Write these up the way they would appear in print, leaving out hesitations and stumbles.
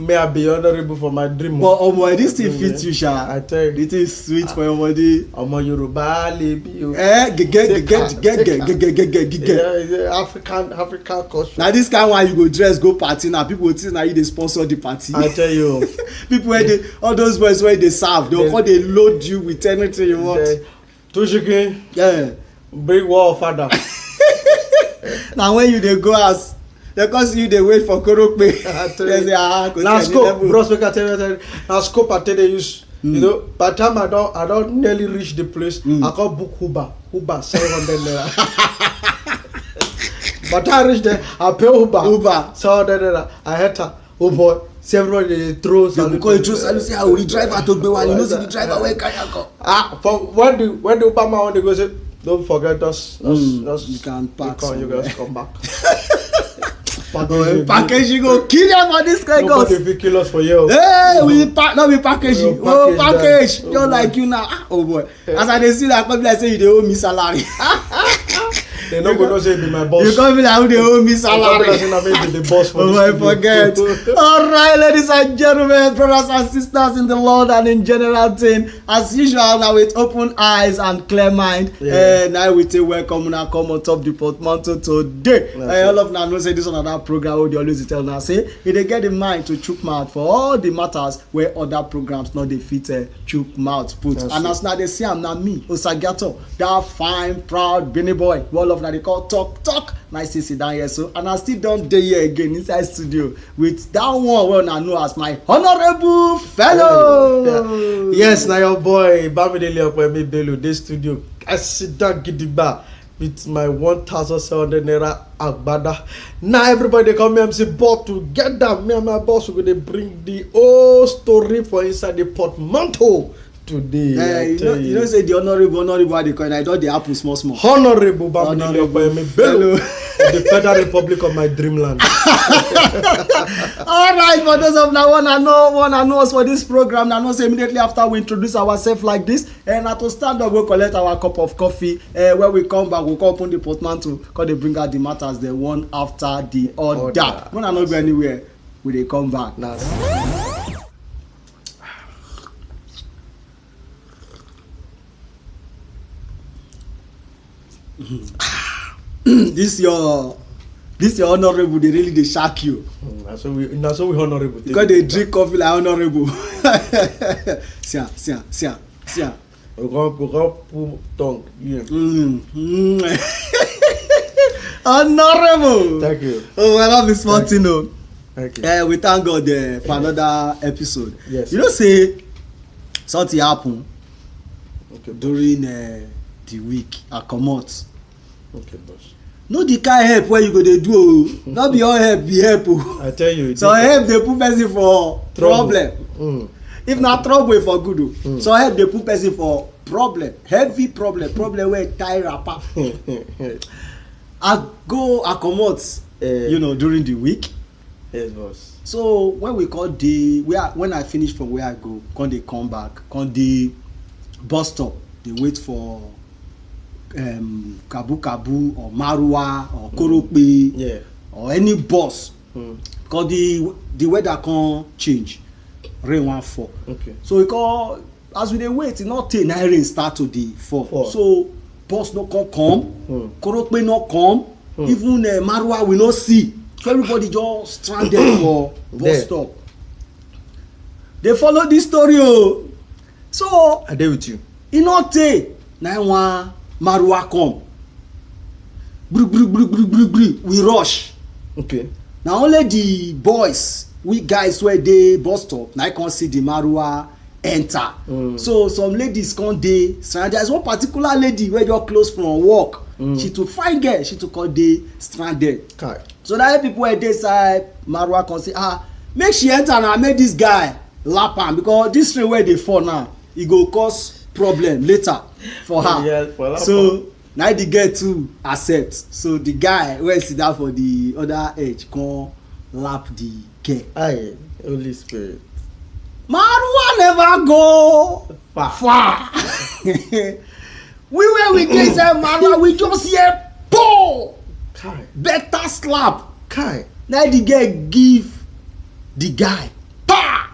may I be honorable for my dream. But this thing fits you, Sha. I tell you. It is sweet for your body. Yoruba lady. African culture. Now this kind one you go dress, go party. Now people will think now you they sponsor the party. I tell you. People where they all those boys where they serve, they load you with anything you want. Tushiki. Yeah. Bring wall father. Now when you they go as because you they wait for Korokpe. Now scope, bros, we can tell you. Now scope I tell you use. You know, by the time I don't nearly reach the place, I can book Uber 700 naira. But I reach there, I pay Uber 700 naira. I hit her. Oh boy, several throws. You go through and say, "How the driver to be one? You know, the driver where can you go?" For when the Uber man want to go say, don't forget us. You can park. You guys come back. Packaging go kill them for this guy. Nobody will kill us for you. Hey, we packaging. Oh, package. Just like you now. Oh boy. As I see that, come like say you dey owe me salary. They no go know say be my boss. You come be like who dey owe me salary. The boss for oh, I forget. All right, ladies and gentlemen, brothers and sisters in the Lord and in general thing, as usual, now with open eyes and clear mind, now we take welcome and come on top the Pótmánto Today. All of now know say this on another program we always tell now say if they get in mind to chook mouth for all the matters where other programs not dey fit chook mouth put. And as now they see I'm now me, Osagato, that fine, proud Benny boy. All of now they call talk. Nice to sit down here so, and I still don't day here again inside studio with that one well I know as my honorable fellow. Yes, now your boy Bamidele Okwemi Bello this studio. I sit down gidigba with my 1,700 naira agbada. Now everybody they come here and say, but together, me and my boss we're gonna bring the whole story for inside the Pótmánto Today. You know say the honorable they call it. I thought the apple small. Honorable Bamidele Okwemi Bello of the Federal Republic of my dreamland. All right, for those of now wanna know us for this program. Now know say immediately after we introduce ourselves like this, and to stand up, we'll collect our cup of coffee. When we come back, we'll open the Pótmánto because they bring out the matters the one after the other. When I not go anywhere, we they come back. Nice. This your honorable, they really shock you. So we honorable. Because they drink coffee like honorable. Sia. We go pull tongue. Yeah. Honorable. Thank you. Oh, I love this one thing. Thank you. We thank God for another episode. Yes. You know, say something happen during the week. I come out. Okay, boss. No the kind help where you go dey do not be all help be help I tell you. So help dey put person for problem. If na trouble for good so help dey put person for problem, heavy problem wey tie wrapper. I comot during the week. Yes, boss. So when we call when I finish from where I go, come back, the bus stop, they wait for Kabu or Marwa or Korokpe or any bus because the weather can change, rain wan fall. Okay. So we call as we dey wait e not take na rain start to dey fall. So bus no come Korokpe no come, even Marwa we no see, so everybody just stranded for bus stop. They follow this story so I dey with you. E no take na one Marwa come. We rush. Okay. Now only the boys, we guys where they bus stop, now I can't see the Marwa enter. So some ladies can't dey. There's one particular lady where you're close from work. She to find girl, she to call dey stranded. Okay. So that people where they side Marwa can say, make she enter now, make this guy lap am because this train where they fall now, it go cause problem later for her. Yeah, for so now the girl too accept. So the guy wey sit down for the other edge come lap the girl. Aye, Holy Spirit. Marwa never go far. we dey say Marwa, we just hear boom. Better slap. Kai. Now the girl give the guy Pa!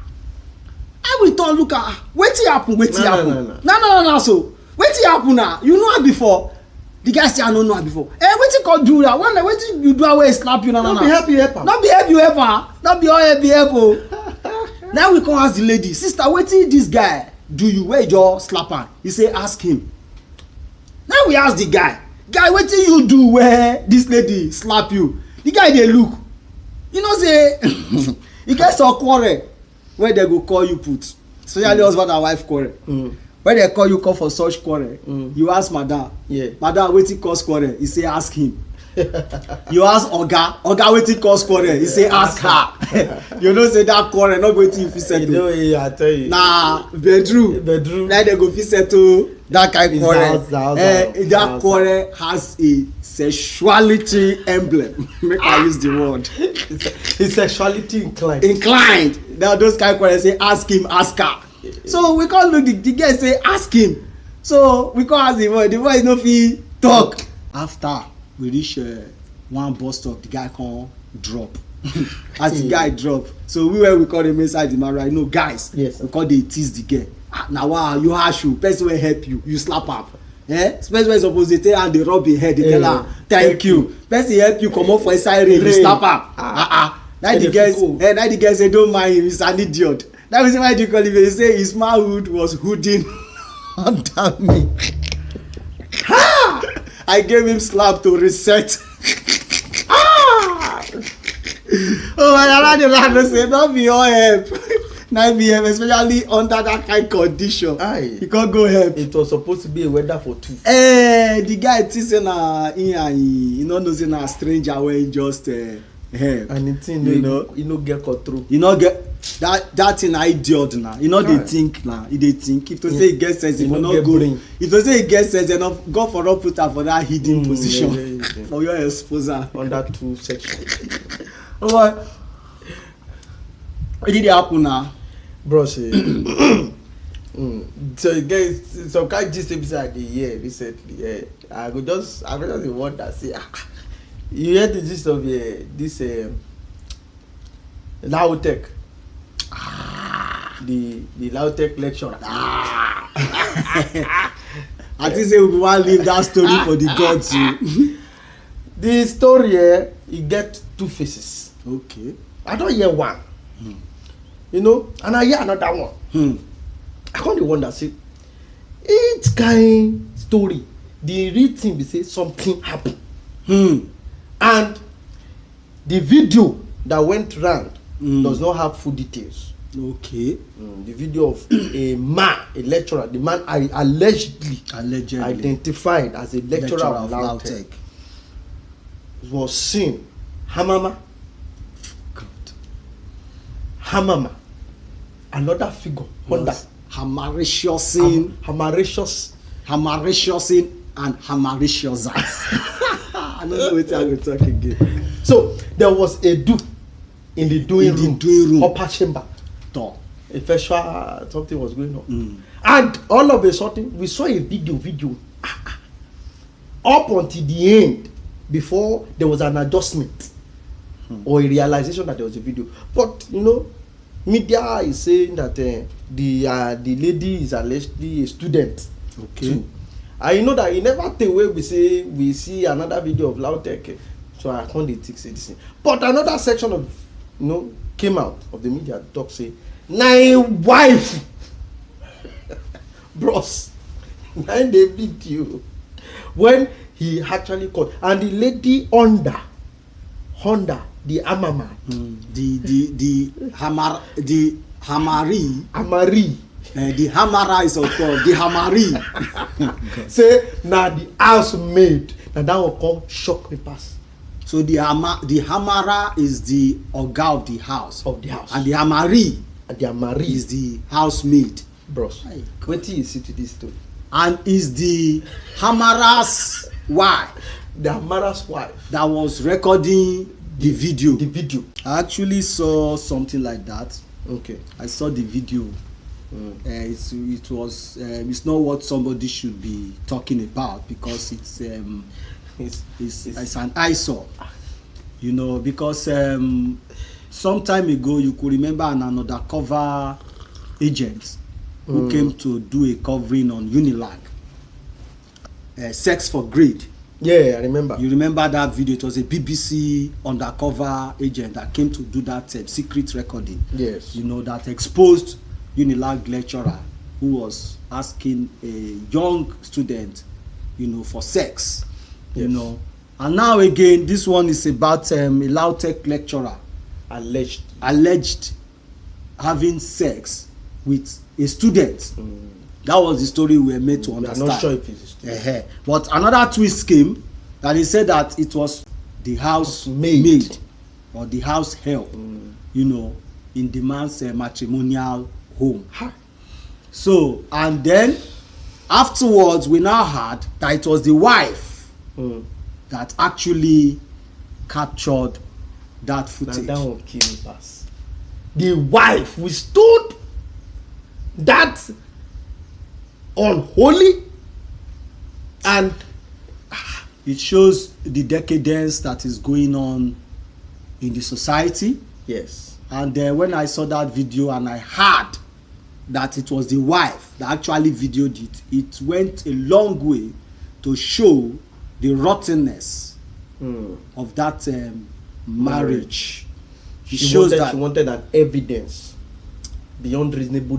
I will turn look at wetin happen, wetin happen. No. So wetin happen now? You know her before. The guy say I no know her before. Wetin come do that? One wetin you do her wey slap you? No. Be help you help her. No be help you help her. No be all help you help o. Now we come ask the lady, sister, wetin this guy do you wey just slap her? He say ask him. Now we ask the guy, wetin you do where this lady slap you? The guy dey look. You know say e get some quarrel wey dem go call you put, especially husband and wife quarrel. When they call you come for such quarrel, you ask madam, madam wetin cause quarrel? He say ask him. You ask oga wetin cause quarrel? He say ask her. You know say that quarrel no wetin you fit settle. You know, I tell you. Na bedroom. Now they go fit settle that kind quarrel. That quarrel has a sexuality emblem. Make I use the word. It's sexuality inclined. Now those kind quarrel say ask him, ask her. So we can't look the guy say ask him. So we can't ask the boy no fit talk. After we reach one bus stop, the guy come drop. As the guy drop, so we call him inside the man, right? No guys, yes, we call they tease the girl. Now wow, you harsh you, person will help you, you slap up. Especially when suppose they tell her they rub your head, they tell her thank you. Person help you come up for inside rain, you slap up. Now the guy say don't mind him, he's an idiot. That was why they call him. They say his manhood was hooding under me. I gave him slap to reset. Oh my God, I say don't be all help. 9 p.m. especially under that kind condition. You can't go help. It was supposed to be a weather for 2. The guy thinks say na he no know say na stranger wey just help. And the thing you know get control. You know get that thing na idiot na. You know they think na. They think if to say he get sense, he will not go. If to say he get sense, enough go for not put her for that hidden position for your exposure under 2 sections. Alright. What did it happen now? Bro, say, so guys, some kind gist episode the year recently. I could just wonder, say, you heard the gist of this Lautech, the Lautech lecturer. I think say we want to leave that story for the gods. The story it get 2 faces. Okay. I don't hear one. You know, and I hear another one. I can't wonder, say, each kind story, the real thing be say something happened. And the video that went round does not have full details. Okay. The video of a man, a lecturer, the man I allegedly identified as a lecturer of Lautech was seen. Hamama. Hamama. Another figure. Honda. Hamaricious and Hamaricious. I don't know what I will talk again. So there was a dude in the doing room, upper chamber. A something was going on. And all of a sudden we saw a video up until the end before there was an adjustment or a realization that there was a video. But you know, media is saying that the lady is allegedly a student. Okay. Too. And you know that you never take away we see another video of Lautech. So I can't take this thing. But another section of came out of the media talk say, "Nine wife." Bros. 9 day video. When he actually called and the lady under the Amama, the Hamari, the Hamara is of course the Hamari. Say now the housemaid, and that will come shock me pass. So the Hamara is the oga of the house. And the Hamari is the housemaid. Bros, what do you see to this story? And is the Hamara's wife. The Hamara's wife that was recording the video. I actually saw something like that. Okay. I saw the video. It's not what somebody should be talking about because it's an eyesore. You know, because some time ago, you could remember an undercover agent who came to do a covering on Unilag, sex for grade. Yeah, I remember. You remember that video? It was a BBC undercover agent that came to do that secret recording. Yes. You know, that exposed Unilag lecturer who was asking a young student, you know, for sex. Yes. You know, and now again, this one is about a Lautech lecturer alleged having sex with a student. That was the story we were made to understand. I'm not sure if it's But another twist came that he said that it was the house maid or the house help, you know, in the man's matrimonial home. So, and then afterwards, we now heard that it was the wife that actually captured that footage. That one kill me pass. The wife withstood that unholy, and it shows the decadence that is going on in the society. Yes. And when I saw that video and I heard that it was the wife that actually videoed it, it went a long way to show the rottenness of that marriage. It shows that she wanted an evidence beyond reasonable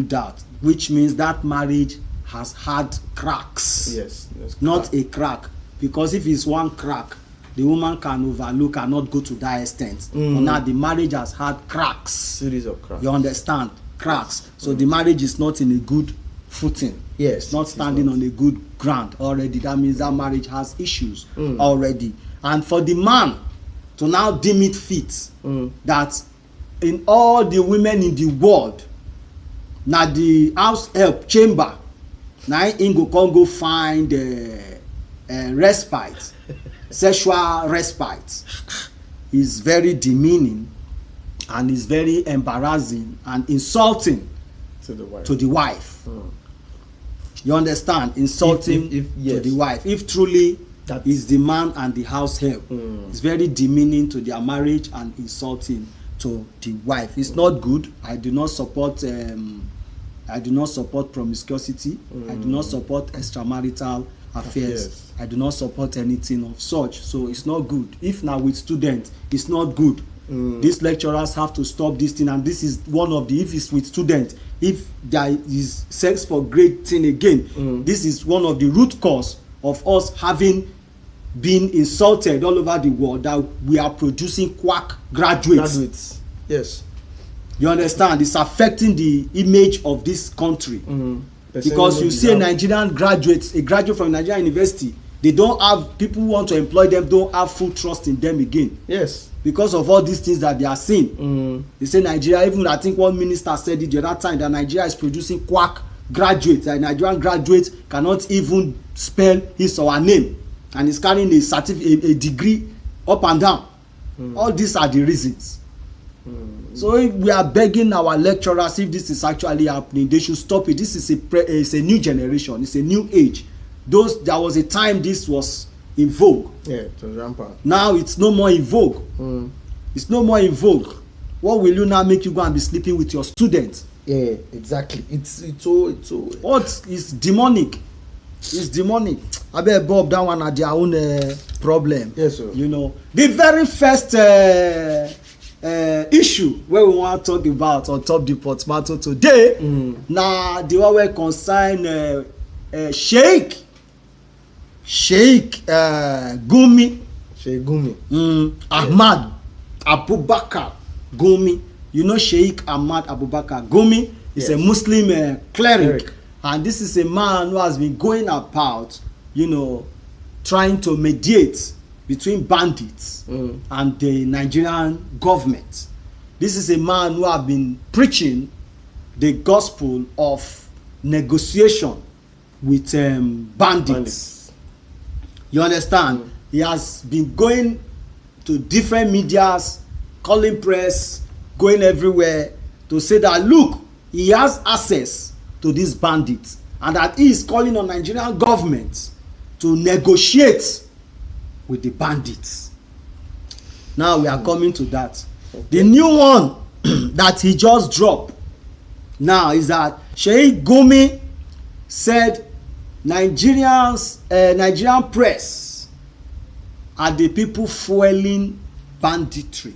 doubt. Which means that marriage has had cracks. Yes. Not a crack, because if it's one crack, the woman can overlook and not go to that extent. But now the marriage has had cracks. Series of cracks. You understand? Cracks. So the marriage is not in a good footing. Yes. It's not standing on a good ground already. That means that marriage has issues already. And for the man to now deem it fit that in all the women in the world, now the house help chamber, now him go find respite, sexual respite, is very demeaning and is very embarrassing and insulting to the wife. You understand? Insulting yes. to the wife. If truly that is the man and the house help, it's very demeaning to their marriage and insulting to the wife. It's not good. I do not support promiscuity. I do not support extramarital affairs. I do not support anything of such. So it's not good. If now with students, it's not good. These lecturers have to stop this thing, and this is one of the, if it's with students, if there is sex for grade thing again, this is one of the root cause of us having been insulted all over the world, that we are producing quack graduates. Yes. You understand? It's affecting the image of this country. Because you see a graduate from Nigerian university, they don't have, people who want to employ them don't have full trust in them again. Yes. Because of all these things that they are seeing. They say Nigeria, even I think one minister said it the other time, that Nigeria is producing quack graduates. That Nigerian graduates cannot even spell his or her name, and is carrying a certificate, a degree up and down. All these are the reasons. So we are begging our lecturers, if this is actually happening, they should stop it. This is a new generation. It's a new age. There was a time this was in vogue. Yeah, it was rampant. Now it's no more in vogue. It's no more in vogue. What will you now make you go and be sleeping with your students? Yeah, exactly. It's so. What is demonic? It's demonic. I bet Bob, that one are their own problem. Yes, sir. You know, the very first issue where we want to talk about on top the Pótmánto Today, now the one where concern Sheikh Gumi. Sheikh Gumi. Ahmad Abubakar Gumi. You know Sheikh Ahmad Abubakar Gumi is a Muslim cleric. And this is a man who has been going about, you know, trying to mediate between bandits and the Nigerian government. This is a man who has been preaching the gospel of negotiation with bandits. You understand? He has been going to different medias, calling press, going everywhere to say that, look, he has access to these bandits, and that he is calling on Nigerian government to negotiate with the bandits. Now we are coming to that. The new one that he just dropped now is that Sheikh Gumi said Nigerian press are the people fueling banditry,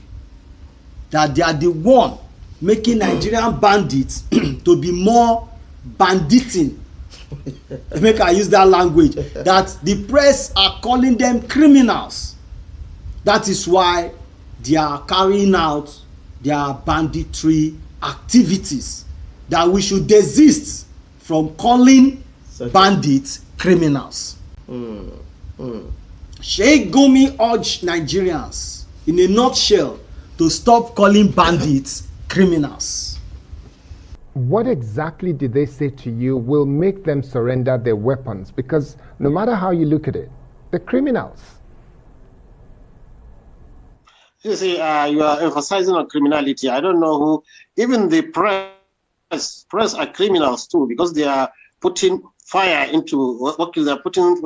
that they are the one making Nigerian bandits to be more banditing. Make I use that language, that the press are calling them criminals. That is why they are carrying out their banditry activities, that we should desist from calling bandits criminals. Sheikh Gumi urged Nigerians in a nutshell to stop calling bandits criminals. What exactly did they say to you will make them surrender their weapons? Because no matter how you look at it, they're criminals. You see, you are emphasizing on criminality. I don't know who, even the press are criminals too, because they are putting fire into, they're putting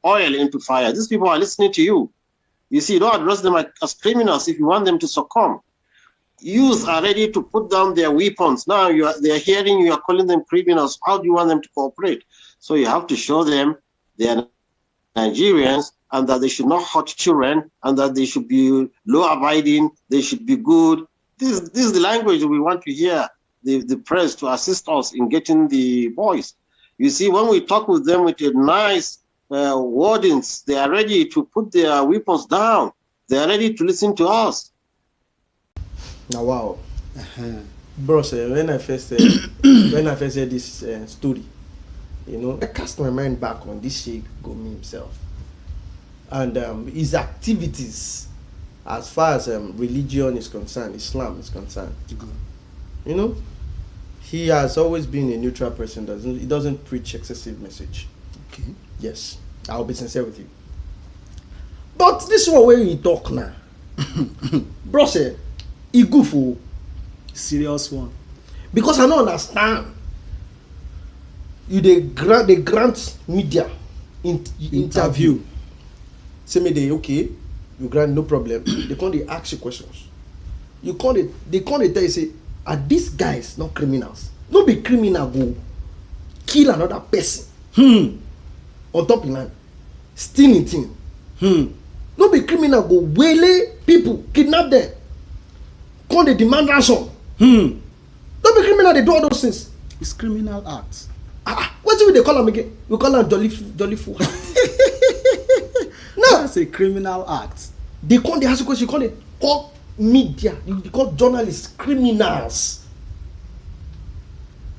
oil into fire. These people are listening to you. You see, you don't address them as criminals if you want them to succumb. Youth are ready to put down their weapons. Now they are hearing you are calling them criminals. How do you want them to cooperate? So you have to show them they are Nigerians, and that they should not hurt children, and that they should be law-abiding, they should be good. This is the language we want to hear the press to assist us in getting the voice. You see, when we talk with them with a nice wordings, they are ready to put their weapons down. They are ready to listen to us. Now, wow. Bro, when I first heard this story, you know, I cast my mind back on this Sheikh Gumi himself and his activities as far as religion is concerned, Islam is concerned. You know, he has always been a neutral person. He doesn't preach excessive message. Okay. Yes, I'll be sincere with you. But this one where you talk now, bro, say he go for serious one, because I don't understand. They grant media interview. Say me they okay, you grant no problem. They can't ask you questions. They can't tell you say, are these guys not criminals? No be criminal go kill another person on top of land, stealing thing. No be criminal go waylay people, kidnap them, can't they demand ransom? No be criminal, they do all those things. It's criminal acts. What do they call them again? We call them jolly fool. No, that's a criminal act. They ask a question. They call media, they call journalists criminals.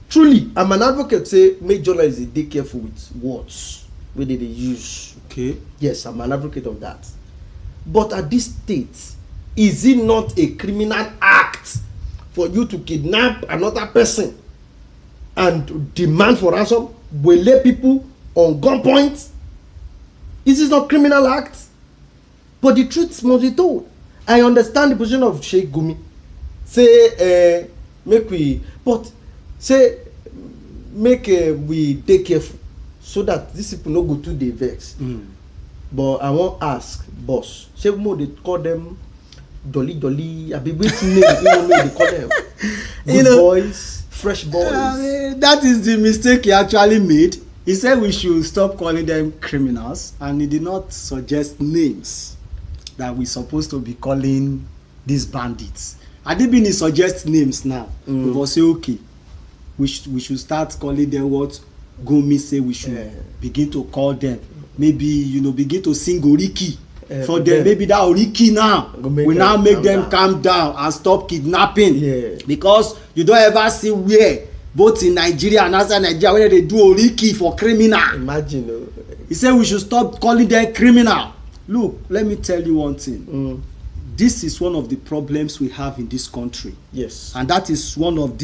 Truly, I'm an advocate. Say, make journalists be careful with words where they use. Okay. Yes, I'm an advocate of that. But at this state, is it not a criminal act for you to kidnap another person and demand for ransom, waylay people on gunpoint? Is this not criminal act? But the truth must be told. I understand the position of Sheikh Gumi. Say, we take careful so that these people no go to the vex. But I won't ask, boss. Say more they call them dolly. I be waiting names. They call them good boys, fresh boys. That is the mistake he actually made. He said we should stop calling them criminals, and he did not suggest names that we're supposed to be calling these bandits. Had it been he suggests names now, we will say okay, we should start calling them what Gumi say we should begin to call them. Maybe begin to sing Oriki for them. Maybe that Oriki now we now make them calm down and stop kidnapping. Because you don't ever see where both in Nigeria and outside Nigeria where they do Oriki for criminal. Imagine. He said we should stop calling them criminal. Look, let me tell you one thing. This is one of the problems we have in this country. Yes. And this is one of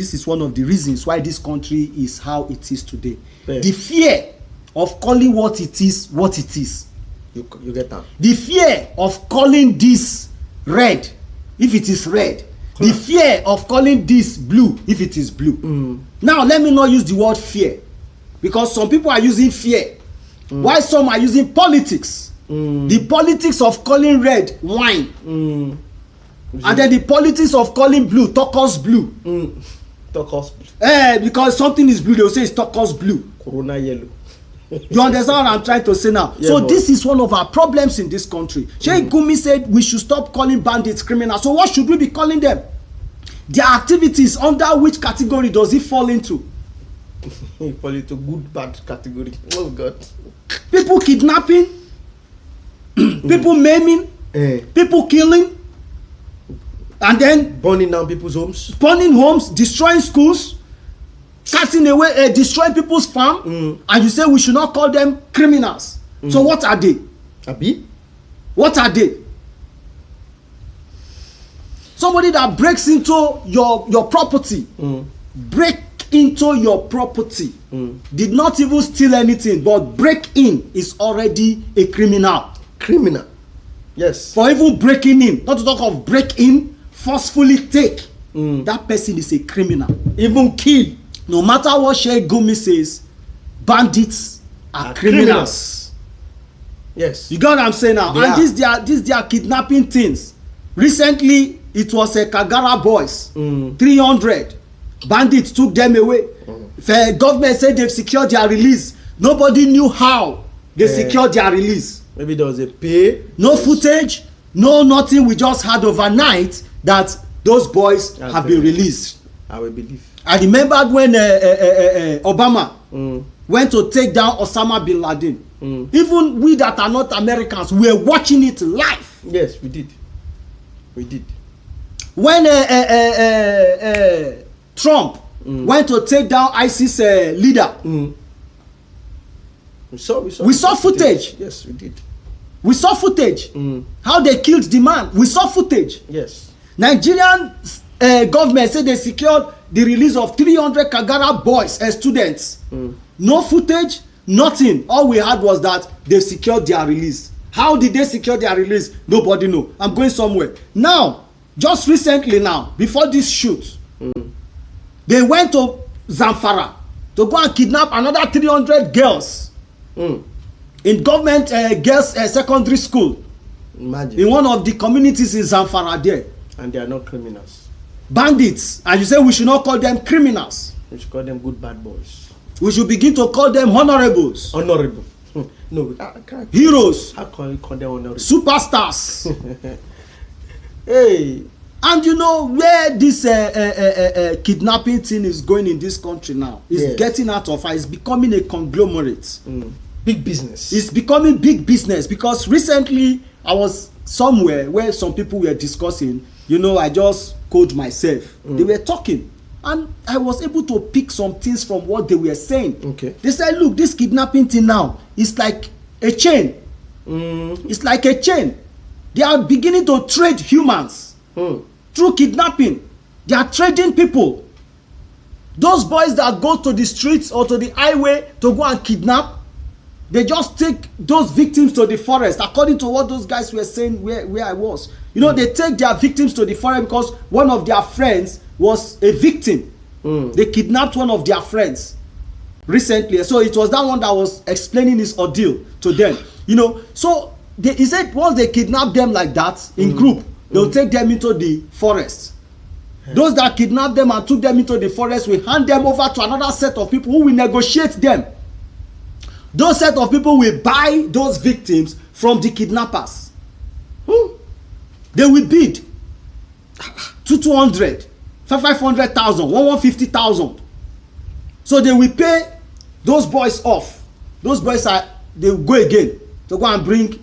the reasons why this country is how it is today. The fear of calling what it is. You get that? The fear of calling this red if it is red. The fear of calling this blue if it is blue. Now let me not use the word fear, because some people are using fear while some are using politics. The politics of calling red wine And then the politics of calling blue turquoise blue. Turquoise. Because something is blue, they will say it's turquoise blue. Corona yellow. You understand what I'm trying to say now? Yeah, so boy. this is one of our problems in this country. Sheikh Gumi said we should stop calling bandits criminals. So what should we be calling them? Their activities, under which category does it fall into? It fall into good bad category. Oh God. People kidnapping, people maiming, people killing, and then burning down people's homes, destroying schools, cutting away, destroying people's farm, and you say we should not call them criminals. So what are they? Abi? What are they? Somebody that breaks into your property, break into your property, did not even steal anything, but break in is already a criminal. Criminal. Yes. For even breaking in, not to talk of break in, forcefully take, that person is a criminal. Even kill. No matter what Sheikh Gumi says, bandits are criminals. Yes. You got what I'm saying now? They And these they are kidnapping things. Recently, it was a Kagara boys, 300 bandits took them away. The government said they've secured their release. Nobody knew how they secured their release. Maybe there was a pay. No footage, no nothing. We just had overnight that those boys have been released. I will believe. I remembered when Obama went to take down Osama bin Laden. Even we that are not Americans, we were watching it live. Yes, we did. We did. When Trump went to take down ISIS leader, we saw footage. Yes, we did. We saw footage. How they killed the man. We saw footage. Yes. Nigerian government said they secured the release of 300 Kagara boys and students. No footage, nothing. All we had was that they secured their release. How did they secure their release? Nobody know. I'm going somewhere. Now, just recently now, before this shoot, they went to Zamfara to go and kidnap another 300 girls in government girls secondary school. Imagine. In one of the communities in Zamfara there. And they are not criminals. Bandits. And you say we should not call them criminals. We should call them good bad boys. We should begin to call them honorables. Honorable. No, I can't. Heroes. How can you call them honorable? Superstars. Hey. And you know where this kidnapping thing is going in this country now? It's getting out of hand. It's becoming a conglomerate. Big business. It's becoming big business because recently I was somewhere where some people were discussing. You know, I just called myself. They were talking. And I was able to pick some things from what they were saying. Okay. They said, look, this kidnapping thing now is like a chain. It's like a chain. They are beginning to trade humans through kidnapping. They are trading people. Those boys that go to the streets or to the highway to go and kidnap, they just take those victims to the forest, according to what those guys were saying where I was. You know, they take their victims to the forest because one of their friends was a victim. They kidnapped one of their friends recently. So it was that one that was explaining his ordeal to them. You know, so he said once they kidnap them like that in group, they'll take them into the forest. Those that kidnapped them and took them into the forest will hand them over to another set of people who will negotiate them. Those set of people will buy those victims from the kidnappers. They will bid 200, 500,000, 150,000. So they will pay those boys off. Those boys they will go again to go and bring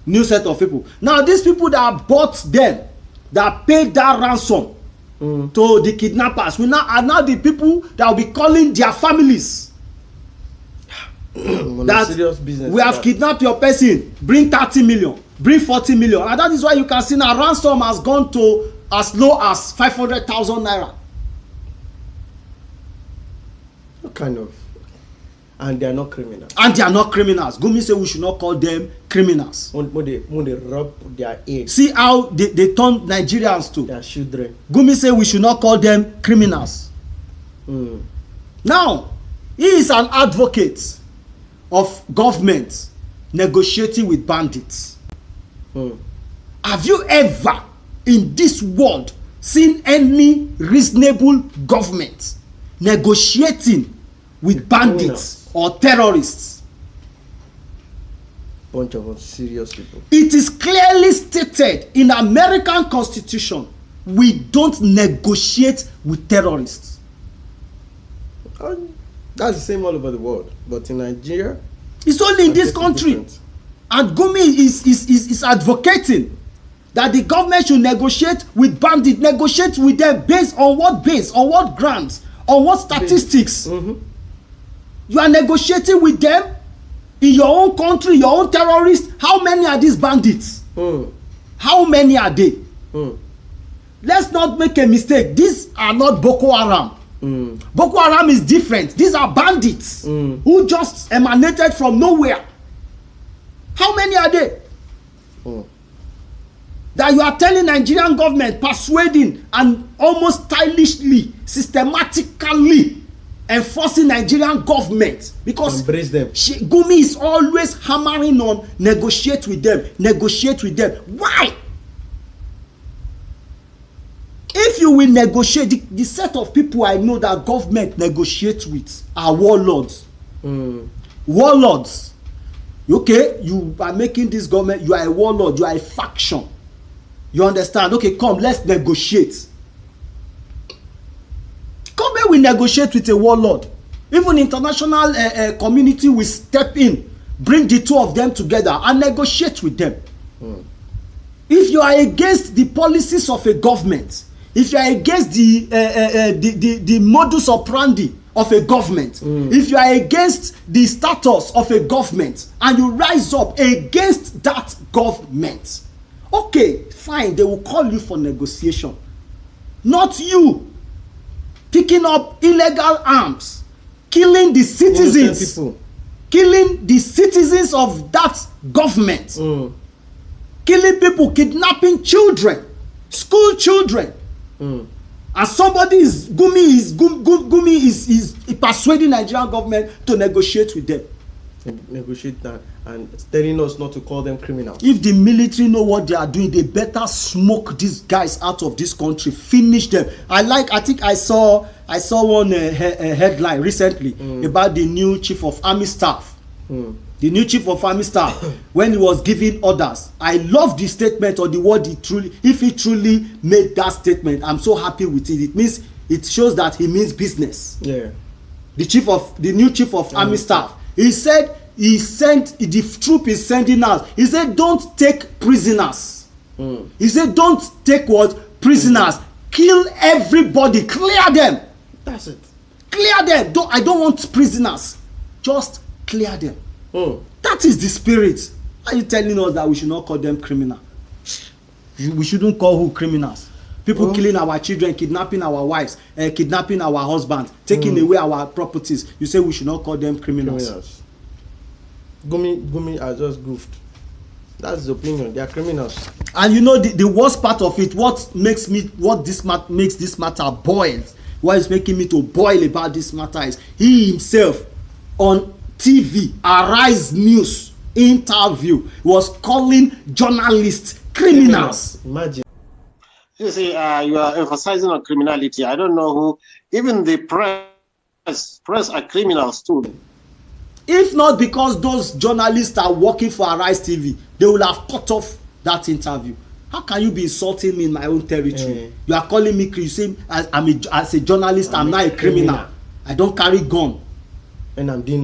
new set of people. Now these people that bought them, that paid that ransom to the kidnappers, are now the people that will be calling their families. That serious business we have kidnapped your person, bring 30 million, bring 40 million. And that is why you can see now ransom has gone to as low as 500,000 naira. What kind of? And they are not criminals. And they are not criminals. Gumi say we should not call them criminals. When they rub their head. See how they turn Nigerians to. Their children. Gumi say we should not call them criminals. Now, he is an advocate of government negotiating with bandits. Have you ever in this world seen any reasonable government negotiating with bandits or terrorists? Bunch of serious people. It is clearly stated in American Constitution, we don't negotiate with terrorists. That's the same all over the world, but in Nigeria, it's only in this country. Different. And Gumi is advocating that the government should negotiate with bandits, negotiate with them based on what base, on what grounds, on what statistics. You are negotiating with them in your own country, your own terrorists. How many are these bandits? How many are they? Let's not make a mistake. These are not Boko Haram. Boko Haram is different. These are bandits who just emanated from nowhere. How many are they? That you are telling Nigerian government, persuading and almost stylishly, systematically enforcing Nigerian government, because embrace them. Gumi is always hammering on negotiate with them, negotiate with them. Why? If you will negotiate, the set of people I know that government negotiates with are warlords. Warlords. Okay, you are making this government, you are a warlord, you are a faction. You understand? Okay, come, let's negotiate. Government will negotiate with a warlord. Even international community will step in, bring the two of them together and negotiate with them. If you are against the policies of a government, if you are against the modus operandi of a government, if you are against the status of a government and you rise up against that government, okay, fine, they will call you for negotiation. Not you picking up illegal arms, killing the citizens, killing the citizens of that government, killing people, kidnapping children, school children. And somebody is Gumi is persuading Nigerian government to negotiate with them. Negotiate that and telling us not to call them criminals. If the military know what they are doing, they better smoke these guys out of this country, finish them. I think I saw one headline recently about the new chief of army staff. The new chief of army staff, when he was giving orders, I love the statement or the word if he truly made that statement, I'm so happy with it. It means, it shows that he means business. Yeah. The new chief of army staff, he said the troop is sending out. He said, don't take prisoners. He said, don't take what? Prisoners. Kill everybody. Clear them. That's it. Clear them. I don't want prisoners. Just clear them. That is the spirit. Are you telling us that we should not call them criminal? We shouldn't call who criminals? People killing our children, kidnapping our wives, kidnapping our husbands, taking away our properties. You say we should not call them criminals. Gumi are just goofed. That's the opinion. They are criminals. And you know the worst part of it, makes this matter boil, what is making me to boil about this matter is he himself on TV, Arise News interview, was calling journalists criminals. Imagine. You see, you are emphasizing on criminality. I don't know who, even the press are criminals too. If not because those journalists are working for Arise TV, they will have cut off that interview. How can you be insulting me in my own territory? You are calling me, you say, as a journalist, I'm not a criminal. I don't carry gun. And I'm doing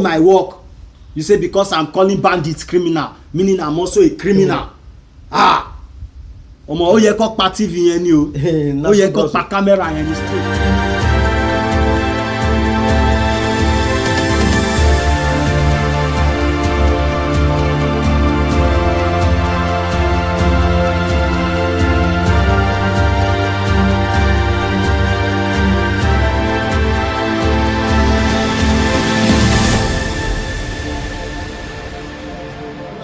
my work. You say because I'm calling bandits criminal, meaning I'm also a criminal. Omo, ó yẹ kó pa TV yẹn ni o. Ó yẹ kó pa camera yẹn ni straight.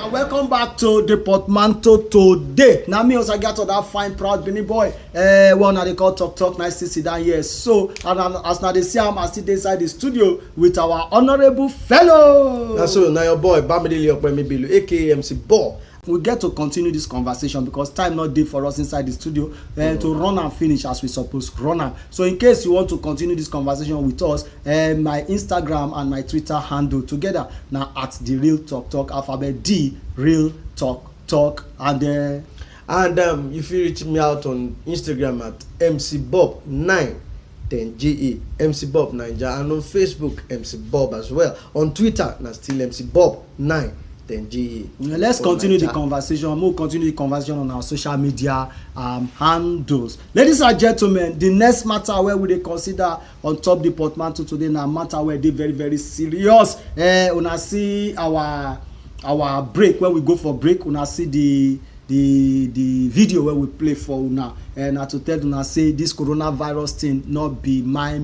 Welcome back to the Pótmánto Today. Now me also get to that fine proud Benin boy. Well, now they call talk. Nice to sit down here. So, and as now they see I'm still inside the studio with our honorable fellow. That's so now your boy Bamidele Opemibelu, aka MC Ball. we get to continue this conversation because time not dey for us inside the studio to run and finish as we suppose run am. So in case you want to continue this conversation with us, my Instagram and my Twitter handle together na at the real talk alphabet D real talk and if you reach me out on Instagram at mcbob9 then GE mcbob Naija, and on Facebook mcbob as well. On Twitter na still mcbob9 then GE. Let's continue the conversation. We'll continue the conversation on our social media handles. Ladies and gentlemen, the next matter where we dey consider on top the Pótmánto Today na matter where they very very serious. Una see our break, when we go for break, una see the video where we play for una, and to tell una say this coronavirus thing not be my e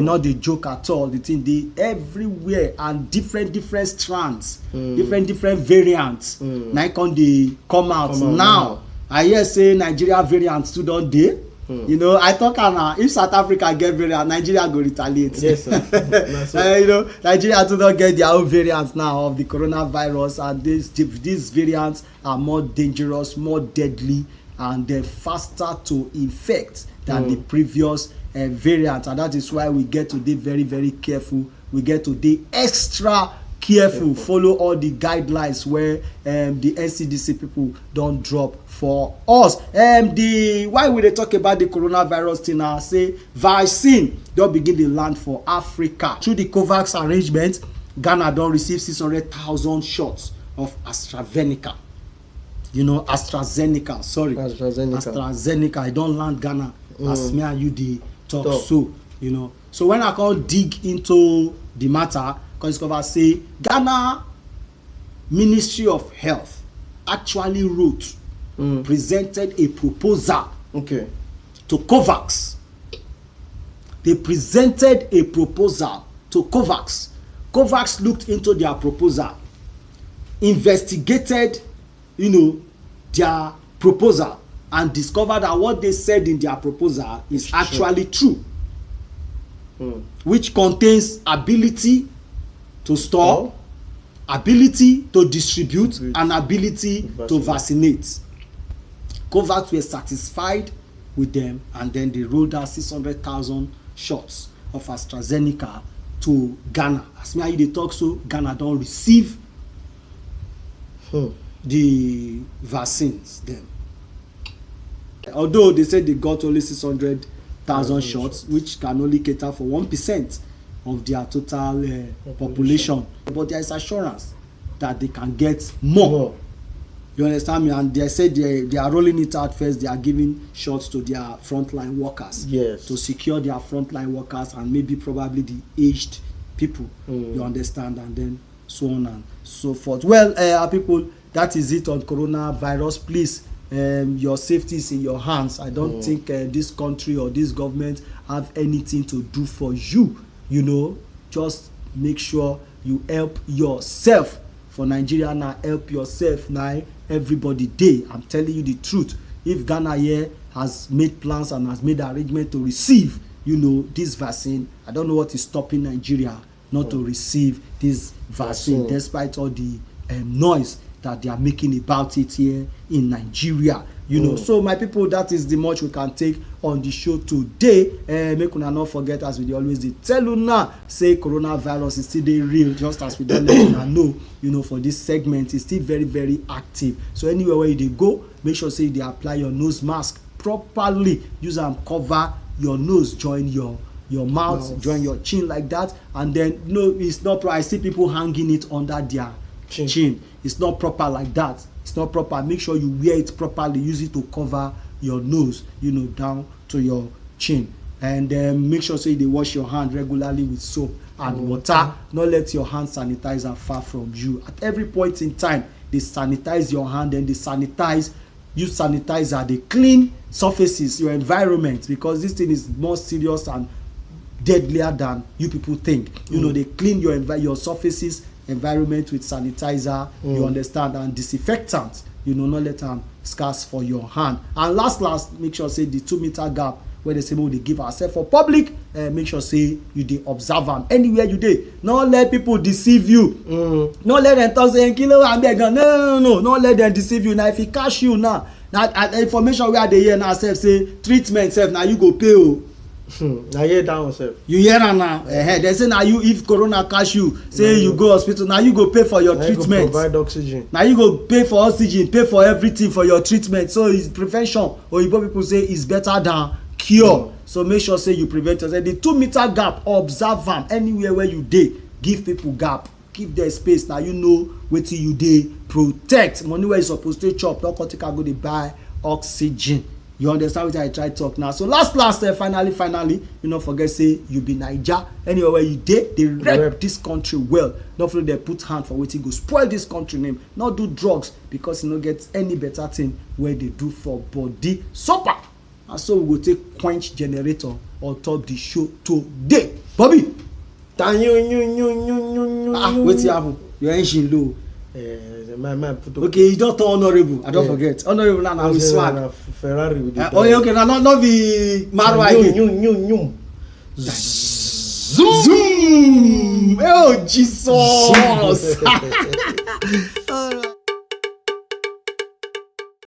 not the joke at all. The thing dey everywhere and different strands, different variants. Now can dey come out now. I hear say Nigeria variants too don dey. You know, I talk now, if South Africa get variant, Nigeria go retaliate. Yes, sir. You know, Nigeria do not get their own variants now of the coronavirus, and these variants are more dangerous, more deadly, and they're faster to infect than the previous variant. And that is why we get to be very, very careful. We get to be extra careful, follow all the guidelines where the NCDC people don't drop for us. Why we dey talk about the coronavirus thing now, say vaccine don begin dey land for Africa through the COVAX arrangement. Ghana don receive 600,000 shots of AstraZeneca. You know, AstraZeneca, I don land Ghana as me and you dey talk. So you know, so when I come dig into the matter, come discover say Ghana Ministry of Health actually wrote, presented a proposal to COVAX. They presented a proposal to COVAX. COVAX looked into their proposal, investigated, you know, their proposal, and discovered that what they said in their proposal is actually true, which contains ability to store, ability to distribute, and ability to vaccinate. COVAX were satisfied with them, and then they rolled out 600,000 shots of AstraZeneca to Ghana. As me and you dey talk, so Ghana don receive the vaccines them. Although they said they got only 600,000 shots, which can only cater for 1% of their total population, but there is assurance that they can get more. You understand me? And they said they are rolling it out first. They are giving shots to their frontline workers, to secure their frontline workers and maybe probably the aged people. You understand? And then so on and so forth. Well, our people, that is it on coronavirus. Please, your safety is in your hands. I don't think this country or this government have anything to do for you. You know, just make sure you help yourself. For Nigeria now, help yourself now. Everybody day. I'm telling you the truth. If Ghana here has made plans and has made arrangement to receive, you know, this vaccine, I don't know what is stopping Nigeria not to receive this vaccine, despite all the noise that they are making about it here in Nigeria. You know, so my people, that is the much we can take on the show today. Make una not forget, as we always did tell you now, say coronavirus is still dey real, just as we don't let you know. You know, for this segment, it's still very, very active. So anywhere where you go, make sure say they apply your nose mask properly. Use and cover your nose, join your mouth, join your chin like that. And then no, it's not proper. I see people hanging it under their chin. It's not proper like that. It's not proper. Make sure you wear it properly. Use it to cover your nose, you know, down to your chin. And make sure say they wash your hand regularly with soap and water. Not let your hand sanitizer far from you. At every point in time, they sanitize your hand and they use sanitizer. They clean surfaces, your environment, because this thing is more serious and deadlier than you people think. You know, they clean your surfaces, environment with sanitizer, you understand, and disinfectant. You know, not let them scarce for your hand. And last, make sure say the 2 meter gap wey dey say make we dey give ourselves for public, make sure say you dey observe am anywhere you dey. No let people deceive you. No let them talk say kilo abeg no let them deceive you. Now if e catch you now, information wey I dey hear now sef say treatment sef na you go pay o. Na hear that one sef. You hear am now? They say na you, if corona catch you, say you go hospital, na you go pay for your treatment. You go provide oxygen. Na you go pay for oxygen, pay for everything for your treatment. So it's prevention. Oyibo people say it's better than cure. So make sure say you prevent yourself. The 2-meter gap, observe am anywhere where you dey. Give people gap, give them space. Now you know wetin you dey protect. Money where you supposed to chop, don't come take go dey buy oxygen. You understand what I try to talk now? So last finally, you no forget say you be Naija. Anywhere where you dey, they rep this country well. Not for they put hand for wetin go spoil this country name. Not do drugs because you no get any better thing where they do for body. Super. And so we go take quench generator on top the show today. Bobby. Wetin happen? Your engine low. My put okay, you don't turn honorable. I don't forget. Honorable now we swag. Ferrari with the okay, now not be Marwa again. Zoom. Oh Jesus.